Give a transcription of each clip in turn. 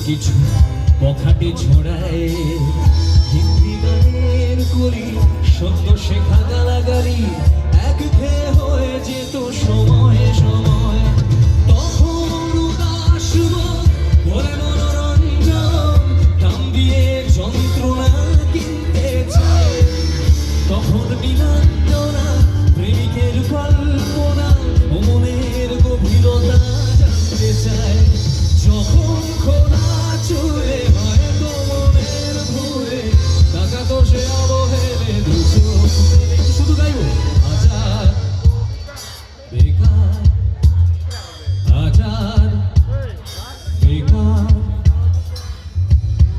কিছু বখাটে ছড়ায় হিন্দি গানের কলি সত্য শেখা গালাগালি একঘেয়ে হয়ে যেত সময়ে সময় তখন উদাস ভরে মনোরঞ্জন দাম দিয়ে যন্ত্রণা কিনতে চায় তখন নীলাঞ্জনা প্রেমিকের কল্পনা ও মনের গভীরতা জানতে চায় যখন খোলা চুলে হয় মনের ভুলে টাকা তো সে অবহেলে শুধু গাইব আজাদ বেকার আজাদ বেকার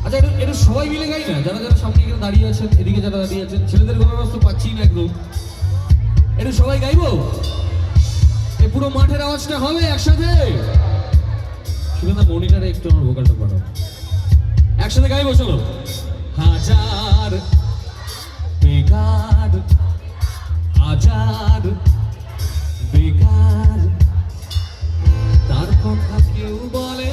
আচ্ছা এটা সবাই মিলে গাই না যারা যারা সামনে এখানে দাঁড়িয়ে আছেন এদিকে যারা দাঁড়িয়ে আছেন ছেলেদের কোনো রাস্তা পাচ্ছি না একদম এটা সবাই গাইবো এই পুরো মাঠের আওয়াজটা হবে একসাথে মনিটারে একটু আমার ভোকালটা পড়ো একসাথে গাইবো চলো হাজার বেকার হাজার বেকার তার কথা কেউ বলে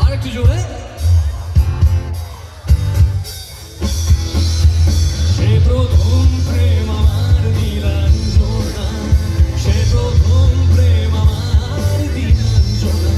আর একটু জোরে সে প্রথম প্রেম আমার নীলাঞ্জনা সে প্রথম প্রেম আমার নীলাঞ্জনা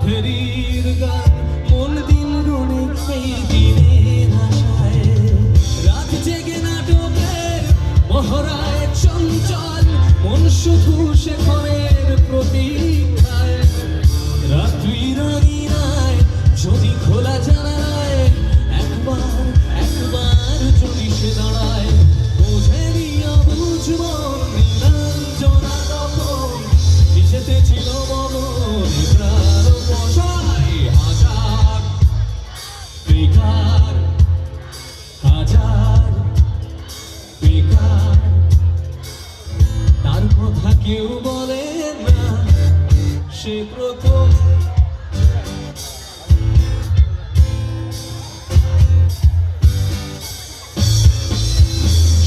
ফেরির গান মন দিন রোনে এই দিনের আশায় রাত জেগে নাটকের মহড়ায় চঞ্চল মন শুধু শেখরের প্রতীক্ষায় রাত্রি রাঙিনায় যদি খোলা জানায় একবার একবার যদি সে দাঁড়ায় বোঝে নিয়া বুঝব নীলাঞ্জনা তখন কিসেতে ছিল মগন হাজার বেকার হাজার বেকার তার কথা কেউ বলে না সে প্রথম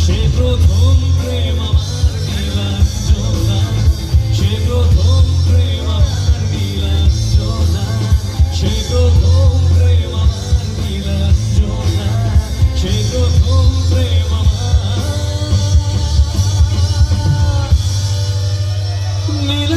সে প্রথম প্রেম আমার নীলাঞ্জনা সে প্রথম প্রেম আমার নীলাঞ্জনা সে প্রথম প্রেম আমার নীলাঞ্জনা সে প্রথম প্রেম আমার নীলাঞ্জনা